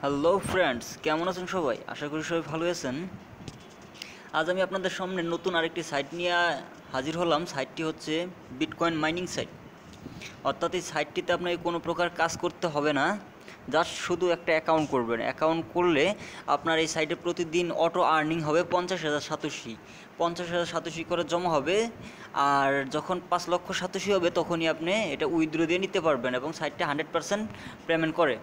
Hello friends, কেমন আছেন সবাই? আশা করি সবাই ভালো আছেন। আজ আমি আপনাদের সামনে নতুন আরেকটি সাইট নিয়ে হাজির হলাম। সাইটটি হচ্ছে বিটকয়েন মাইনিং সাইট। অর্থাৎ এই সাইটটিতে আপনাকে কোনো প্রকার কাজ করতে হবে না, জাস্ট শুধু একটা অ্যাকাউন্ট করবেন। অ্যাকাউন্ট করলে আপনার এই সাইটে প্রতিদিন অটো আর্নিং হবে 50,000 সাতোশি। 50,000 সাতোশি করে জমা হবে, আর যখন 5 লক্ষ সাতোশি হবে তখনই আপনি এটা উইথড্র দিয়ে নিতে পারবেন এবং সাইটটা 100% পেমেন্ট করে।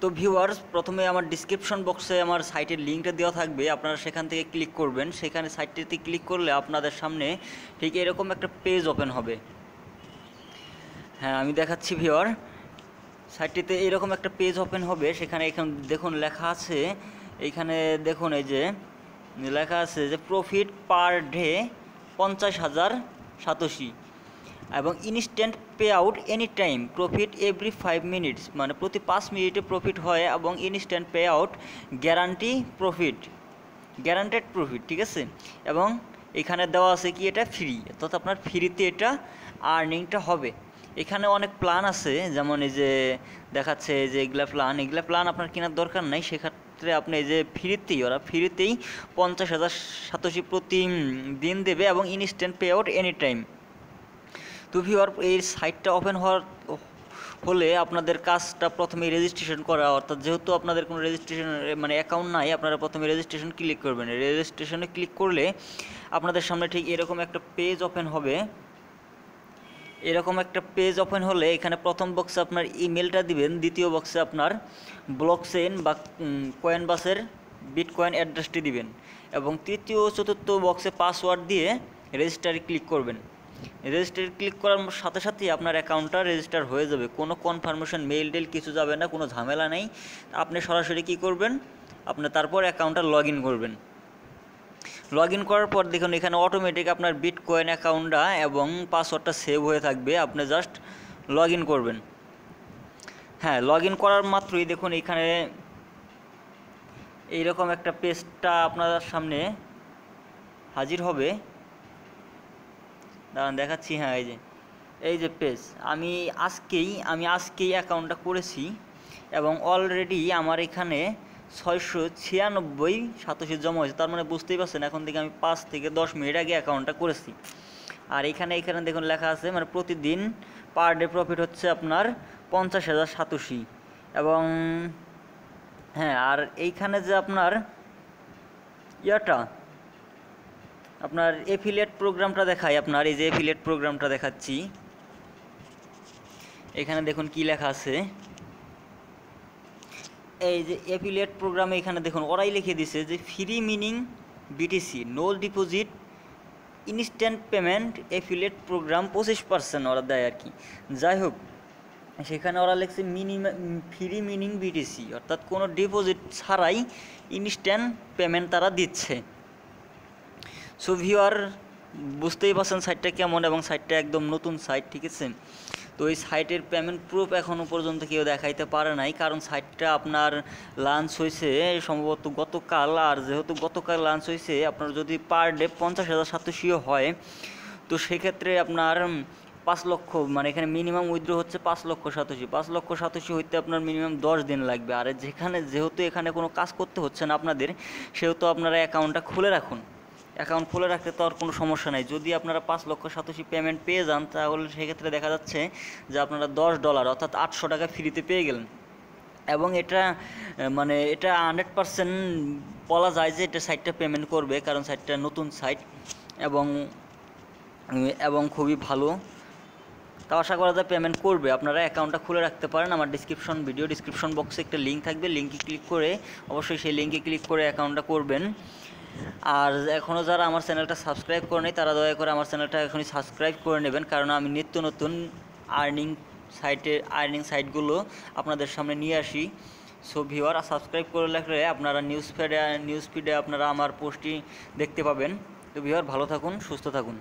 তো ভিউয়ার্স, প্রথমে আমার ডিসক্রিপশন বক্সে আমার সাইটের লিঙ্কটা দেওয়া থাকবে, আপনারা সেখান থেকে ক্লিক করবেন। সেখানে সাইটটিতে ক্লিক করলে আপনাদের সামনে ঠিক এরকম একটা পেজ ওপেন হবে। হ্যাঁ, আমি দেখাচ্ছি ভিউয়ার, সাইটটিতে এরকম একটা পেজ ওপেন হবে। সেখানে এখানে দেখুন লেখা আছে, এইখানে দেখুন এই যে লেখা আছে যে প্রফিট পার ডে 50,000 সাতোশি এবং instant pay out any time, profit every 5 minutes, মানে প্রতি 5 মিনিটে প্রফিট হয় এবং instant pay out guarantee profit, guaranteed profit, ঠিক আছে। এবং এখানে দেওয়া আছে কি এটা ফ্রি, অর্থাৎ আপনার ফ্রিতে এটা আর্নিংটা হবে। এখানে অনেক প্ল্যান আছে, যেমন এই যে দেখাচ্ছে যে এগুলা প্ল্যান আপনার কেনার দরকার নাই। সেক্ষেত্রে আপনি এই যে ওরা ফ্রিতেই 50,000 সাতোশি প্রতি দিন দেবে এবং instant pay out any time. তো ভিউয়ার, এই সাইটটা ওপেন হলে আপনাদের কাজটা প্রথমে রেজিস্ট্রেশন করা, অর্থাৎ যেহেতু আপনাদের কোনো রেজিস্ট্রেশন মানে অ্যাকাউন্ট নাই, আপনারা প্রথমে রেজিস্ট্রেশন ক্লিক করবেন। রেজিস্ট্রেশনে ক্লিক করলে আপনাদের সামনে ঠিক এরকম একটা পেজ ওপেন হবে। এরকম একটা পেজ ওপেন হলে এখানে প্রথম বক্সে আপনার ইমেলটা দিবেন, দ্বিতীয় বক্সে আপনার ব্লকচেইন বা কয়েনবাসের বিটকয়েন অ্যাড্রেসটি দিবেন এবং তৃতীয় চতুর্থ বক্সে পাসওয়ার্ড দিয়ে রেজিস্টারে ক্লিক করবেন। রেজিস্টারে ক্লিক করার সাথে সাথেই আপনার অ্যাকাউন্টটা রেজিস্টার হয়ে যাবে। কোনো কনফার্মেশন মেইল টেল কিছু যাবে না, কোনো ঝামেলা নেই। আপনি সরাসরি কী করবেন, আপনি তারপর অ্যাকাউন্টটা লগ ইন করবেন। লগ ইন করার পর দেখুন এখানে অটোমেটিক আপনার বিটকয়েন অ্যাকাউন্টটা এবং পাসওয়ার্ডটা সেভ হয়ে থাকবে। আপনি জাস্ট লগ ইন করবেন। হ্যাঁ, লগ ইন করার মাত্রই দেখুন এখানে এইরকম একটা পেজটা আপনার সামনে হাজির হবে। দাঁড়ান দেখাচ্ছি। হ্যাঁ, এই যে পেজ, আমি আজকেই অ্যাকাউন্টটা করেছি এবং অলরেডি আমার এখানে 696 সাতোশি জমা হয়েছে। তার মানে বুঝতেই পারছেন, এখন থেকে আমি 5 থেকে 10 মিনিট আগে অ্যাকাউন্টটা করেছি। আর এখানে দেখুন লেখা আছে মানে প্রতিদিন পার ডে প্রফিট হচ্ছে আপনার 50,000 সাতোশি। এবং হ্যাঁ, আর এইখানে যে আপনার আপনার এফিলিয়েট প্রোগ্রামটা দেখায়, আপনার এই যে এফিলিয়েট প্রোগ্রামটা দেখাচ্ছি, এখানে দেখুন কি লেখা আছে। এই যে এফিলিয়েট প্রোগ্রামে এখানে দেখুন ওরাই লিখে দিছে যে free mining BTC, no deposit, instant payment, affiliate programme 25% ওরা দেয় আর কি। যাই হোক, সেখানে ওরা লিখছে ফ্রি মিনিং বিটিসি, অর্থাৎ কোনো ডিপোজিট ছাড়াই ইনস্ট্যান্ট পেমেন্ট তারা দিচ্ছে। সো ভিউয়ার, বুঝতেই পারছেন সাইটটা কেমন, এবং সাইটটা একদম নতুন সাইট, ঠিক আছে। তো এই সাইটের পেমেন্ট প্রুফ এখনও পর্যন্ত কেউ দেখাইতে পারে নাই, কারণ সাইটটা আপনার লঞ্চ হয়েছে সম্ভবত গতকাল। আর যেহেতু গতকাল লঞ্চ হয়েছে, আপনার যদি পার ডে 50,000 সাতোশিও হয়, তো সেক্ষেত্রে আপনার 5 লক্ষ, মানে এখানে মিনিমাম উইথড্র হচ্ছে 5 লক্ষ সাতোশি। 5 লক্ষ সাতোশি হইতে আপনার মিনিমাম 10 দিন লাগবে। আর যেহেতু এখানে কোনো কাজ করতে হচ্ছে না আপনাদের, সেহেতু আপনারা অ্যাকাউন্টটা খুলে রাখুন। অ্যাকাউন্ট খুলে রাখতে তো আর কোনো সমস্যা নাই। যদি আপনারা 5 লক্ষ সাতোশি পেমেন্ট পেয়ে যান, তাহলে সেক্ষেত্রে দেখা যাচ্ছে যে আপনারা $10 অর্থাৎ 800 টাকা ফ্রিতে পেয়ে গেলেন। এবং এটা 100% বলা যায় যে এটা সাইটটা পেমেন্ট করবে, কারণ সাইটটা নতুন সাইট এবং খুবই ভালো। তা আশা করা যায় পেমেন্ট করবে। আপনারা অ্যাকাউন্টটা খুলে রাখতে পারেন। আমার ডিসক্রিপশন বক্সে একটা লিঙ্ক থাকবে, লিঙ্কে ক্লিক করে অবশ্যই সেই লিঙ্কে ক্লিক করে অ্যাকাউন্টটা করবেন। আর এখনও যারা আমার চ্যানেলটা সাবস্ক্রাইব করে নেই, তারা দয়া করে আমার চ্যানেলটা এখনই সাবস্ক্রাইব করে নেবেন, কারণ আমি নিত্য নতুন আর্নিং সাইটগুলো আপনাদের সামনে নিয়ে আসি। সো ভিউয়ার, সাবস্ক্রাইব করে রাখলে আপনারা নিউজ ফিডে আপনারা আমার পোস্টটি দেখতে পাবেন। তো ভিউয়ার, ভালো থাকুন, সুস্থ থাকুন।